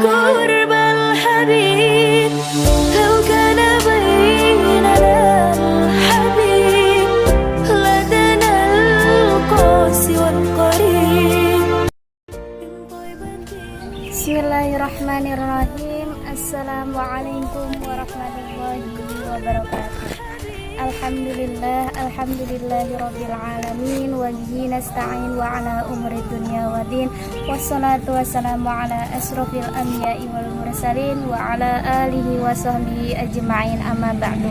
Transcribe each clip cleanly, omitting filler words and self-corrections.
قرب الحبيب لو كان بيننا الحبيب لدنا القاسي والقريب. Bismillahirrahmanirrahim. Assalamualaikum warahmatullahi wabarakatuh. Alhamdulillahirabbil alamin wa bihi nasta'in wa ala umuri dunya waddin. Wassalatu wassalamu ala asrofil anbiya'i wal mursalin wa ala alihi wa sahbihi ajma'in, amma ba'du.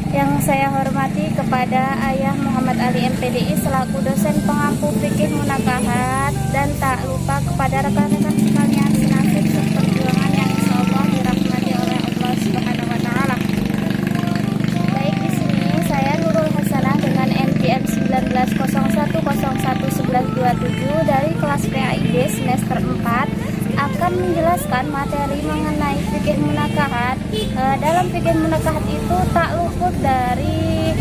Yang saya hormati kepada Ayah Muhammad Ali MPDI selaku dosen pengampu fikih munakahat, dan tak lupa kepada rekan-rekan sekalian senasib seperjuangan yang insyaallah dirahmati oleh Allah Subhanahu wa taala. Baik, di sini saya Nurul Hasanah dengan NPM 1901011127 dari kelas PAID semester 4 akan menjelaskan materi mengenai fikih munakahat. Dalam fikih munakahat itu tak luput dari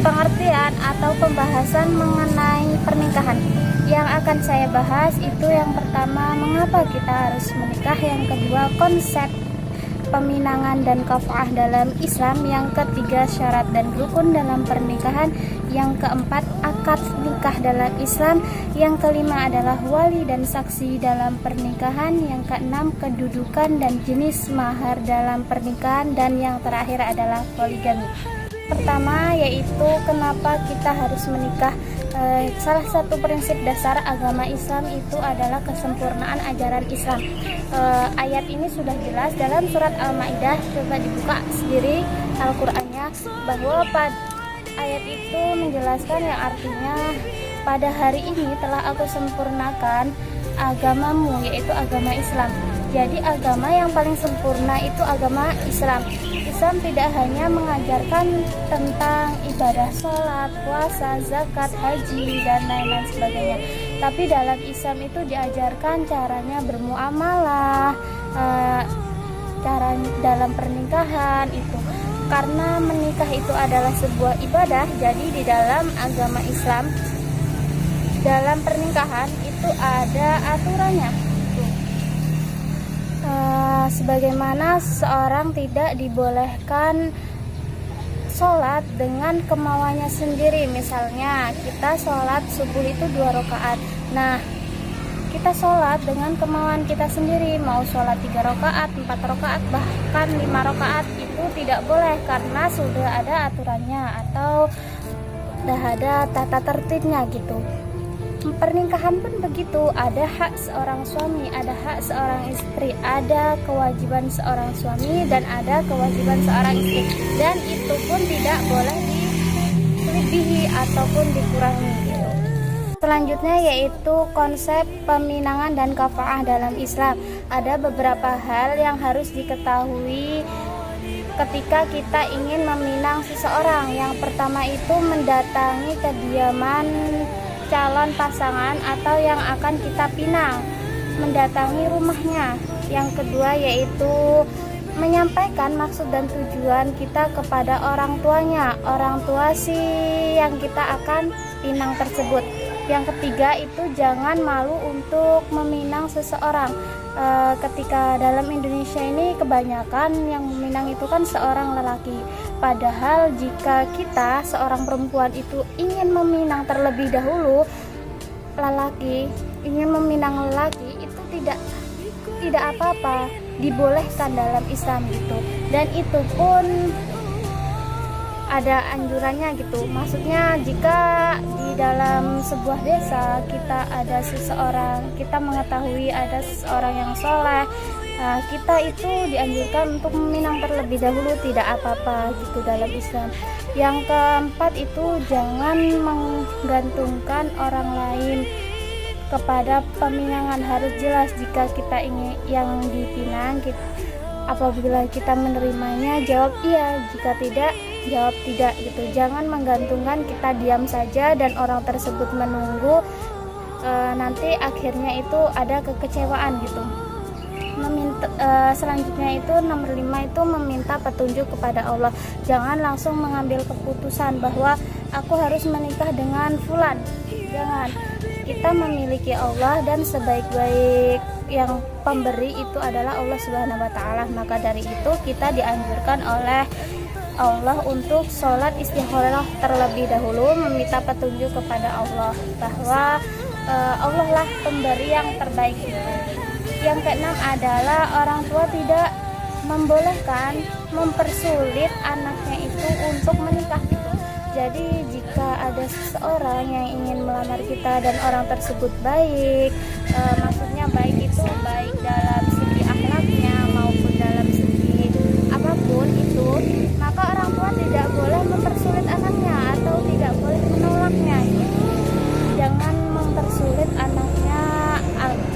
pengertian atau pembahasan mengenai pernikahan. Yang akan saya bahas itu yang pertama, mengapa kita harus menikah, yang kedua konsep peminangan dan kaf'ah dalam Islam, yang ketiga syarat dan rukun dalam pernikahan, yang keempat akad nikah dalam Islam, yang kelima adalah wali dan saksi dalam pernikahan, yang keenam kedudukan dan jenis mahar dalam pernikahan, dan yang terakhir adalah poligami. Pertama yaitu kenapa kita harus menikah. Salah satu prinsip dasar agama Islam itu adalah kesempurnaan ajaran Islam. Ayat ini sudah jelas dalam surat Al-Maidah. Coba dibuka sendiri Al-Qur'annya, bahwa ayat itu menjelaskan yang artinya, pada hari ini telah aku sempurnakan agamamu, yaitu agama Islam. Jadi agama yang paling sempurna itu agama Islam. Islam tidak hanya mengajarkan tentang ibadah sholat, puasa, zakat, haji, dan lain-lain sebagainya, tapi dalam Islam itu diajarkan caranya bermuamalah, cara dalam pernikahan itu. Karena menikah itu adalah sebuah ibadah, jadi di dalam agama Islam, dalam pernikahan itu ada aturannya. Sebagaimana seorang tidak dibolehkan sholat dengan kemauannya sendiri. Misalnya kita sholat subuh itu 2 rakaat. Nah, kita sholat dengan kemauan kita sendiri, mau sholat 3 rakaat, 4 rakaat, bahkan 5 rakaat, itu tidak boleh karena sudah ada aturannya atau sudah ada tata tertibnya gitu. Pernikahan pun begitu, ada hak seorang suami, ada hak seorang istri, ada kewajiban seorang suami dan ada kewajiban seorang istri, dan itu pun tidak boleh dilebihi ataupun dikurangi gitu. Selanjutnya yaitu konsep peminangan dan kafa'ah dalam Islam. Ada beberapa hal yang harus diketahui ketika kita ingin meminang seseorang. Yang pertama itu mendatangi kediaman calon pasangan atau yang akan kita pinang, mendatangi rumahnya. Yang kedua yaitu menyampaikan maksud dan tujuan kita kepada orang tuanya, orang tua si yang kita akan pinang tersebut. Yang ketiga itu jangan malu untuk meminang seseorang. Ketika dalam Indonesia ini kebanyakan yang meminang itu kan seorang lelaki, padahal jika kita seorang perempuan itu ingin meminang terlebih dahulu lelaki, ingin meminang lelaki, itu tidak apa-apa, dibolehkan dalam Islam gitu. Dan itu pun ada anjurannya gitu. Maksudnya jika di dalam sebuah desa kita ada seseorang, kita mengetahui ada seseorang yang soleh, kita itu dianjurkan untuk meminang terlebih dahulu, tidak apa-apa gitu dalam Islam. Yang keempat itu jangan menggantungkan orang lain kepada peminangan. Harus jelas jika kita ingin yang dipinang, apabila kita menerimanya jawab iya, jika tidak jawab tidak gitu. Jangan menggantungkan, kita diam saja dan orang tersebut menunggu, nanti akhirnya itu ada kekecewaan gitu. Selanjutnya itu nomor 5 itu meminta petunjuk kepada Allah. Jangan langsung mengambil keputusan bahwa aku harus menikah dengan fulan. Jangan. kita memiliki Allah dan sebaik-baik yang pemberi itu adalah Allah Subhanahu wa taala. Maka dari itu kita dianjurkan oleh Allah untuk sholat istikharah terlebih dahulu, meminta petunjuk kepada Allah bahwa Allah lah pemberi yang terbaik itu. Yang keenam adalah orang tua tidak membolehkan mempersulit anaknya itu untuk menikah gitu. Jadi jika ada seseorang yang ingin melamar kita dan orang tersebut baik, maksudnya baik itu baik dalam segi akhlaknya maupun dalam segi apapun itu, maka orang tua tidak boleh mempersulit anaknya atau tidak boleh menolaknya gitu. Jangan mempersulit anaknya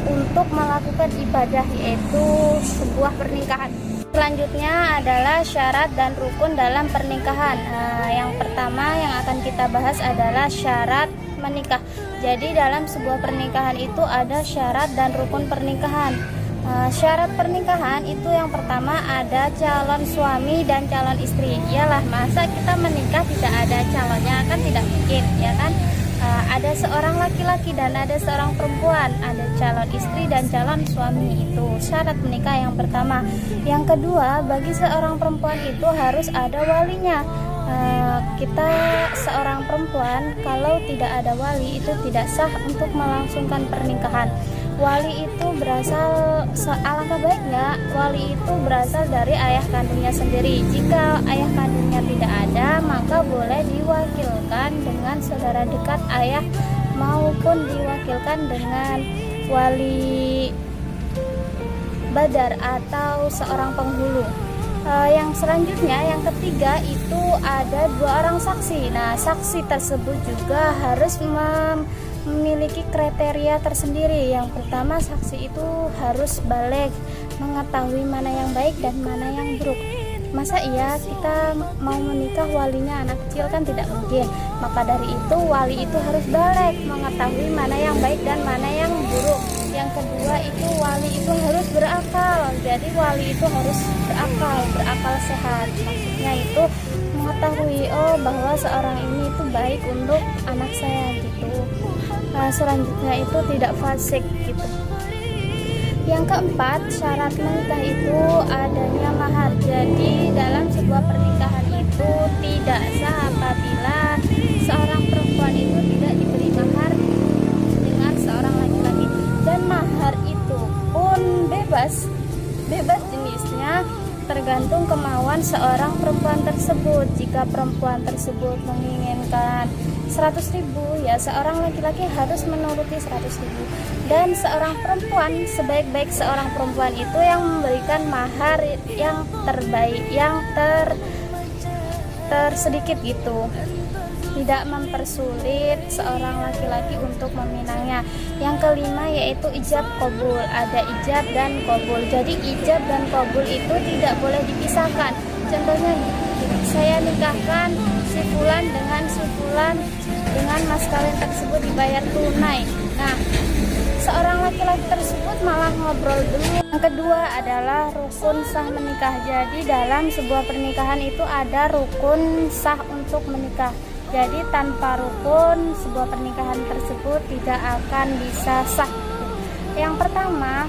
untuk melakukan ibadah, yaitu sebuah pernikahan. Selanjutnya adalah syarat dan rukun dalam pernikahan. Yang pertama yang akan kita bahas adalah syarat menikah. Jadi dalam sebuah pernikahan itu ada syarat dan rukun pernikahan. Syarat pernikahan itu yang pertama ada calon suami dan calon istri. Iyalah, masa kita menikah tidak ada calonnya, kan tidak mungkin, ya kan? Ada seorang laki-laki dan ada seorang perempuan, ada calon istri dan calon suami. Itu syarat menikah yang pertama. Yang kedua, bagi seorang perempuan itu harus ada walinya. Kita seorang perempuan kalau tidak ada wali itu tidak sah untuk melangsungkan pernikahan. Wali itu berasal, alangkah baiknya wali itu berasal dari ayah kandungnya sendiri. Jika ayah kandungnya tidak ada, maka boleh diwakilkan dengan saudara dekat ayah maupun diwakilkan dengan wali badar atau seorang penghulu. Yang selanjutnya, yang ketiga itu ada 2 orang saksi. Nah, saksi tersebut juga harus memiliki kriteria tersendiri. Yang pertama, saksi itu harus baligh, mengetahui mana yang baik dan mana yang buruk. Masa iya kita mau menikah walinya anak kecil, kan tidak mungkin. Maka dari itu wali itu harus baligh, mengetahui mana yang baik dan mana yang buruk. Yang kedua itu wali itu harus berakal. Jadi wali itu harus berakal sehat. Maksudnya itu mengetahui bahwa seorang ini itu baik untuk anak saya gitu. Selanjutnya itu tidak fasik gitu. Yang keempat, syarat menikah itu adanya mahar. Jadi dalam sebuah pernikahan itu tidak sah apabila seorang perempuan itu tidak diberi mahar dengan seorang laki-laki. Dan mahar itu pun bebas jenisnya, tergantung kemauan seorang perempuan tersebut. Jika perempuan tersebut menginginkan 100.000, ya seorang laki-laki harus menuruti 100.000. Dan seorang perempuan, sebaik-baik seorang perempuan itu yang memberikan mahar yang terbaik, yang tersedikit gitu, tidak mempersulit seorang laki-laki untuk meminangnya. Yang kelima yaitu ijab qabul. Ada ijab dan qabul. Jadi ijab dan qabul itu tidak boleh dipisahkan. Contohnya, saya nikahkan si fulan dengan si fulan dengan mas kawin tersebut dibayar tunai. Nah, seorang laki-laki tersebut malah ngobrol dulu. Yang kedua adalah rukun sah menikah. Jadi dalam sebuah pernikahan itu ada rukun sah untuk menikah. Jadi tanpa rukun sebuah pernikahan tersebut tidak akan bisa sah. Yang pertama,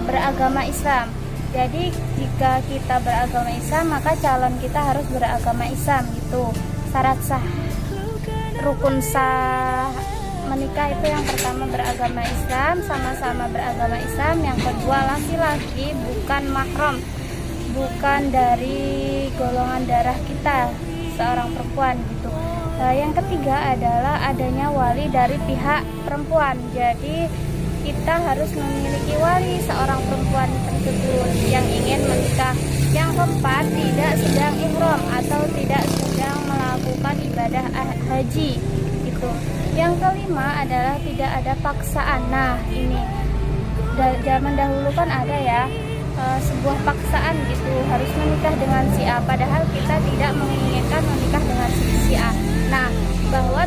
beragama Islam. Jadi jika kita beragama Islam, maka calon kita harus beragama Islam gitu. Syarat sah rukun sah menikah itu yang pertama beragama Islam, sama-sama beragama Islam. Yang kedua, laki-laki bukan mahram, bukan dari golongan darah kita, seorang perempuan gitu. Yang ketiga adalah adanya wali dari pihak perempuan. Jadi kita harus memiliki wali seorang perempuan tersebut yang ingin menikah. Yang keempat, tidak sedang ihram atau tidak sedang melakukan ibadah haji gitu. Yang kelima adalah tidak ada paksaan. Nah, ini zaman dahulu kan ada ya, sebuah paksaan gitu, harus menikah dengan si A, padahal kita tidak menginginkan menikah dengan si A. Nah, bahwa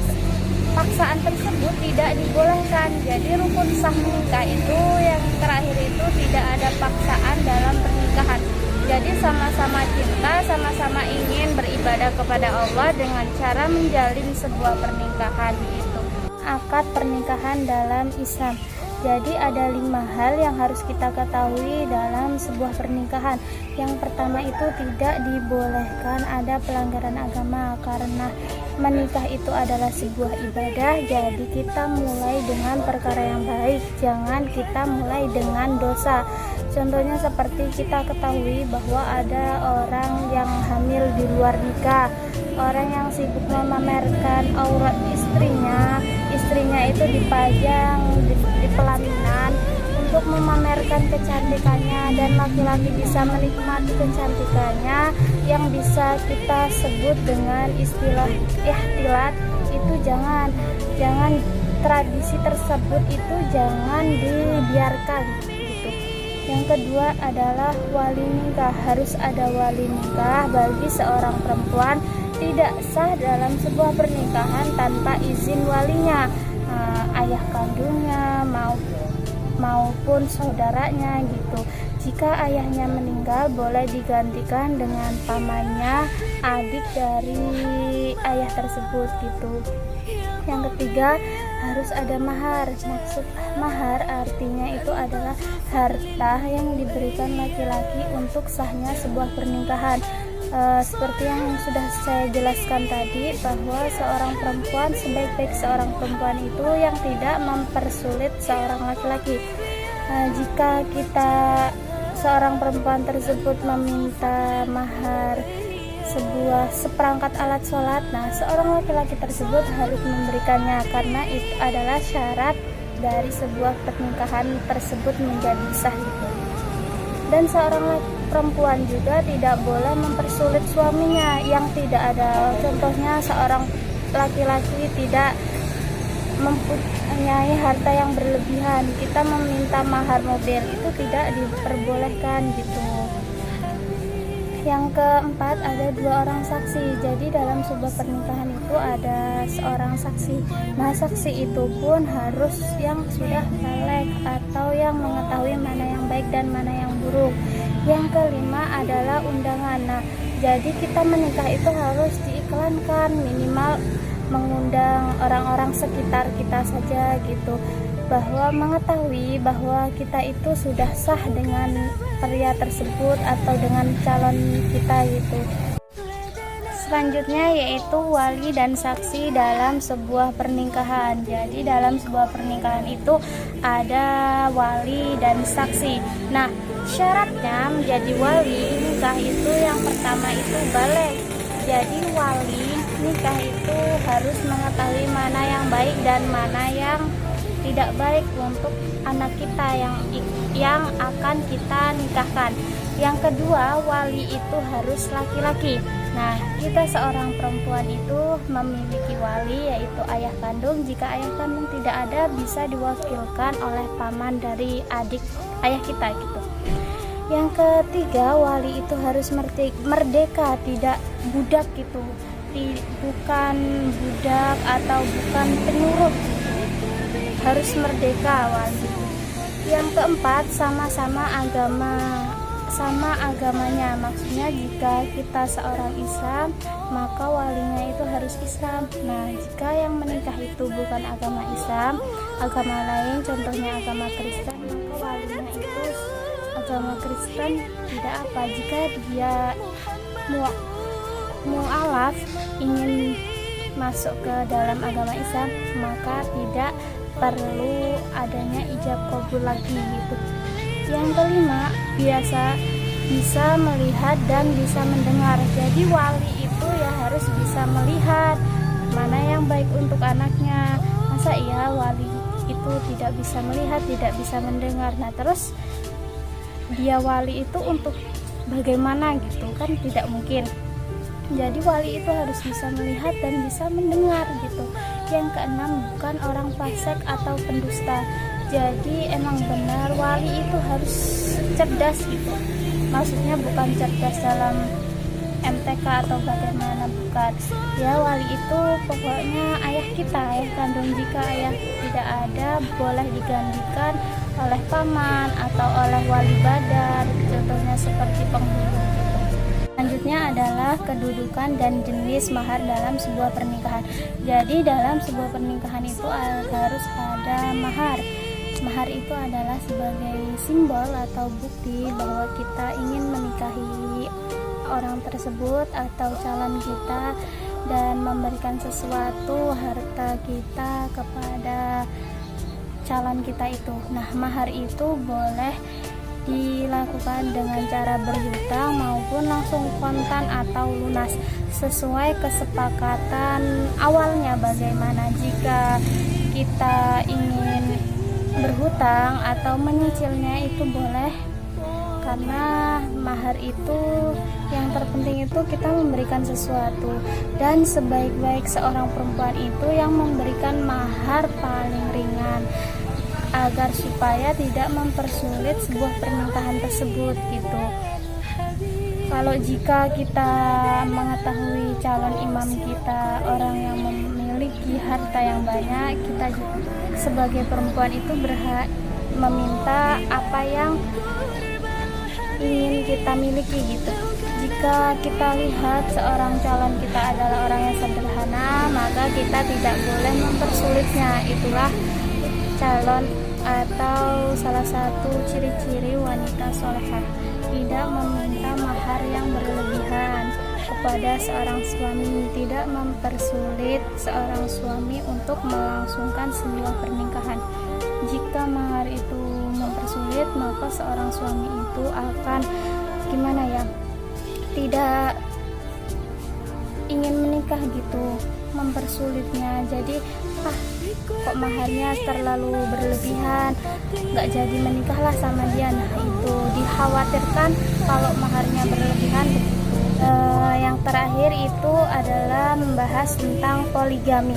paksaan tersebut tidak dibolehkan. Jadi rukun sah menikah itu yang terakhir itu tidak ada paksaan dalam pernikahan. Jadi sama-sama cinta, sama-sama ingin beribadah kepada Allah dengan cara menjalin sebuah pernikahan gitu. akad pernikahan dalam Islam. Jadi ada 5 hal yang harus kita ketahui dalam sebuah pernikahan. Yang pertama itu tidak dibolehkan ada pelanggaran agama, karena menikah itu adalah sebuah ibadah. Jadi kita mulai dengan perkara yang baik, jangan kita mulai dengan dosa. Contohnya seperti kita ketahui bahwa ada orang yang hamil di luar nikah, orang yang sibuk memamerkan aurat istrinya itu dipajang di pelaminan untuk memamerkan kecantikannya, dan laki-laki bisa menikmati kecantikannya yang bisa kita sebut dengan istilah ihtilat. Itu jangan tradisi tersebut itu jangan dibiarkan gitu. Yang kedua adalah wali nikah. Harus ada wali nikah bagi seorang perempuan. Tidak sah dalam sebuah pernikahan tanpa izin walinya, ayah kandungnya maupun saudaranya gitu. Jika ayahnya meninggal, boleh digantikan dengan pamannya, adik dari ayah tersebut gitu. Yang ketiga, harus ada mahar. Maksud mahar artinya itu adalah harta yang diberikan laki-laki untuk sahnya sebuah pernikahan. Seperti yang sudah saya jelaskan tadi, bahwa seorang perempuan, sebaik-baik seorang perempuan itu yang tidak mempersulit seorang laki-laki. Jika seorang perempuan tersebut meminta mahar seperangkat alat sholat, nah seorang laki-laki tersebut harus memberikannya, karena itu adalah syarat dari sebuah pernikahan tersebut menjadi sah gitu. Dan seorang perempuan juga tidak boleh mempersulit suaminya yang tidak ada. Contohnya seorang laki-laki tidak mempunyai harta yang berlebihan, kita meminta mahar mobil, itu tidak diperbolehkan gitu. Yang keempat, ada 2 orang saksi. Jadi dalam sebuah pernikahan itu ada seorang saksi. Nah, saksi itu pun harus yang sudah baligh atau yang mengetahui mana yang baik dan mana yang buruk. Yang kelima adalah undangan. Nah, jadi kita menikah itu harus diiklankan, minimal mengundang orang-orang sekitar kita saja gitu, bahwa mengetahui bahwa kita itu sudah sah dengan pria tersebut atau dengan calon kita gitu. Selanjutnya yaitu wali dan saksi dalam sebuah pernikahan. Jadi dalam sebuah pernikahan itu ada wali dan saksi. Nah, syaratnya menjadi wali nikah itu yang pertama itu baligh. Jadi wali nikah itu harus mengetahui mana yang baik dan mana yang tidak baik untuk anak kita yang akan kita nikahkan. Yang kedua, wali itu harus laki-laki. Nah, kita seorang perempuan itu memiliki wali, yaitu ayah kandung. Jika ayah kandung tidak ada, bisa diwakilkan oleh paman dari adik ayah kita gitu. Yang ketiga, wali itu harus merdeka, tidak budak gitu. Bukan budak atau bukan penyuruh, harus merdeka wali. Yang keempat, sama agamanya. Maksudnya jika kita seorang Islam, maka walinya itu harus Islam. Nah, jika yang menikah itu bukan agama Islam, agama lain, contohnya agama Kristen, maka walinya itu agama Kristen tidak apa. Jika dia mu'alaf ingin masuk ke dalam agama Islam, maka tidak perlu adanya ijab qabul lagi gitu. Yang kelima, bisa melihat dan bisa mendengar. Jadi wali itu ya harus bisa melihat mana yang baik untuk anaknya. Masa iya wali itu tidak bisa melihat, tidak bisa mendengar? Nah, terus dia wali itu untuk bagaimana gitu kan, tidak mungkin. Jadi wali itu harus bisa melihat dan bisa mendengar gitu. Yang keenam, bukan orang fasik atau pendusta. Jadi emang benar wali itu harus cerdas gitu. Maksudnya bukan cerdas dalam MTK atau bagaimana, bukan. Ya, wali itu pokoknya ayah kita, ayah kandung. Jika ayah tidak ada, boleh digantikan oleh paman atau oleh wali badar, contohnya seperti penghulu gitu. selanjutnya adalah kedudukan dan jenis mahar dalam sebuah pernikahan. Jadi dalam sebuah pernikahan itu harus ada mahar. Mahar itu adalah sebagai simbol atau bukti bahwa kita ingin menikahi orang tersebut atau calon kita dan memberikan sesuatu harta kita kepada calon kita itu. Nah, mahar itu boleh dilakukan dengan cara berhutang maupun langsung kontan atau lunas sesuai kesepakatan awalnya. Bagaimana jika kita ingin berhutang atau menyicilnya itu boleh, karena mahar itu yang terpenting itu kita memberikan sesuatu, dan sebaik-baik seorang perempuan itu yang memberikan mahar paling ringan agar supaya tidak mempersulit sebuah pernikahan tersebut gitu. Kalau jika kita mengetahui calon imam kita orang yang memiliki harta yang banyak, kita sebagai perempuan itu berhak meminta apa yang ingin kita miliki gitu. Jika kita lihat seorang calon kita adalah orang yang sederhana, maka kita tidak boleh mempersulitnya. Itulah calon atau salah satu ciri-ciri wanita solehah, tidak meminta mahar yang berlebihan kepada seorang suami, tidak mempersulit seorang suami untuk melangsungkan sebuah pernikahan. Jika mahar itu mempersulit, maka seorang suami itu akan gimana ya, tidak ingin menikah gitu, mempersulitnya. Jadi kok maharnya terlalu berlebihan, nggak jadi menikahlah sama dia. Nah, itu dikhawatirkan kalau maharnya berlebihan begitu. Yang terakhir itu adalah membahas tentang poligami.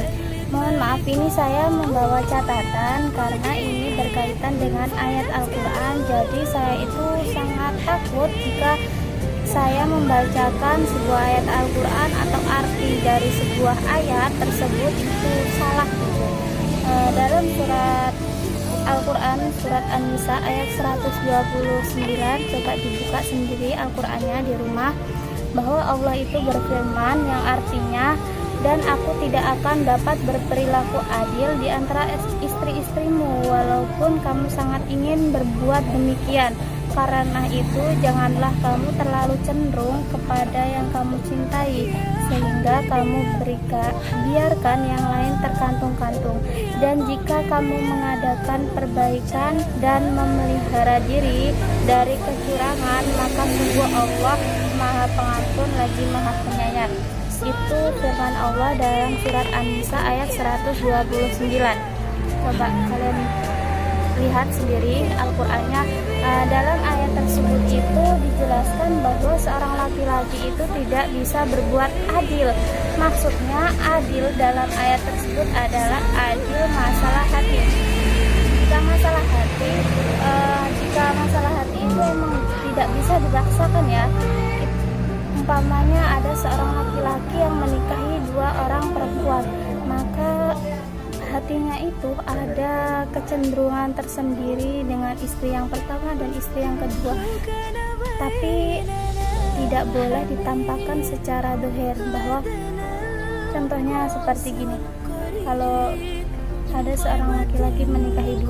Mohon maaf, ini saya membawa catatan karena ini berkaitan dengan ayat Al-Quran. Jadi saya itu sangat takut jika saya membacakan sebuah ayat Al-Quran atau arti dari sebuah ayat tersebut itu salah gitu. Dalam surat Al-Quran, surat An-Nisa ayat 129, coba dibuka sendiri Al-Qurannya di rumah, bahwa Allah itu berfirman yang artinya, dan aku tidak akan dapat berperilaku adil di antara istri-istrimu walaupun kamu sangat ingin berbuat demikian. Karena itu janganlah kamu terlalu cenderung kepada yang kamu cintai sehingga kamu biarkan yang lain terkantung-kantung. Dan jika kamu mengadakan perbaikan dan memelihara diri dari kecurangan, maka sungguh Allah Maha Pengampun lagi Maha Penyayang. Itu firman Allah dalam surat An-Nisa ayat 129. Coba kalian lihat sendiri Al-Qur'annya. Dalam ayat tersebut itu dijelaskan bahwa seorang laki-laki itu tidak bisa berbuat adil. Maksudnya adil dalam ayat tersebut adalah adil masalah hati. Jika masalah hati itu memang tidak bisa dipaksakan ya. Umpamanya ada seorang laki-laki yang menikahi dua orang perempuan, maka hatinya itu ada kecenderungan tersendiri dengan istri yang pertama dan istri yang kedua, tapi tidak boleh ditampakkan secara dohir. Bahwa contohnya seperti gini, kalau ada seorang laki-laki menikahi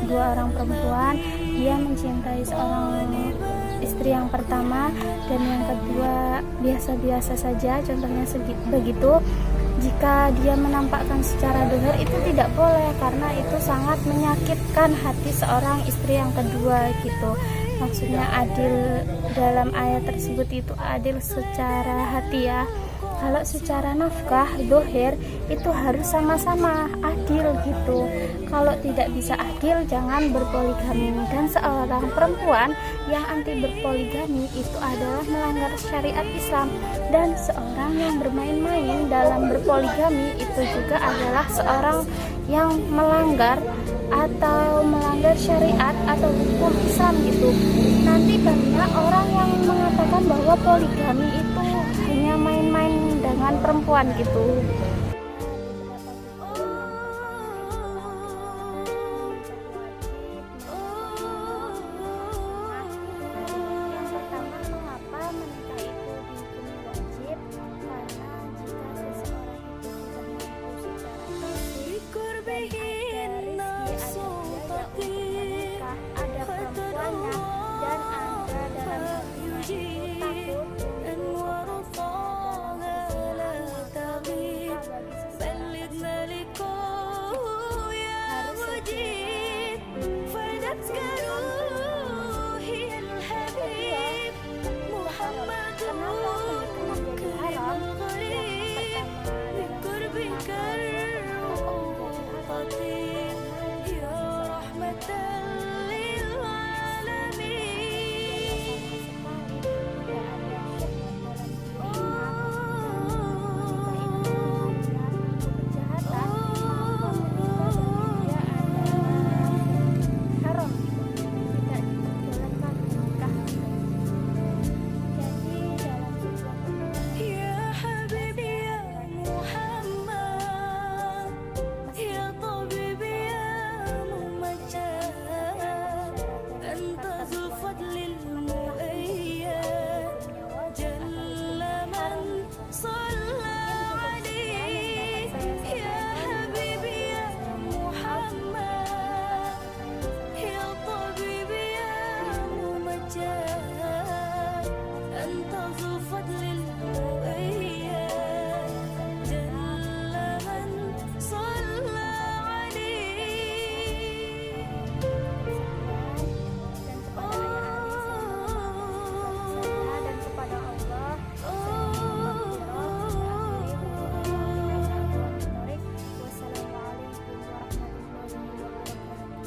dua orang perempuan, dia mencintai seorang istri yang pertama dan yang kedua biasa-biasa saja, contohnya begitu. Jika dia menampakkan secara dohir itu tidak boleh, karena itu sangat menyakitkan hati seorang istri yang kedua gitu. Maksudnya adil dalam ayat tersebut itu adil secara hati ya. Kalau secara nafkah dohir itu harus sama-sama adil gitu. Kalau tidak bisa adil, jangan berpoligami. Dan seorang perempuan yang anti berpoligami itu adalah melanggar syariat Islam. Dan seorang yang bermain-main dalam berpoligami itu juga adalah seorang yang melanggar syariat atau hukum Islam gitu. Nanti banyak orang yang mengatakan bahwa poligami itu hanya main-main dengan perempuan gitu.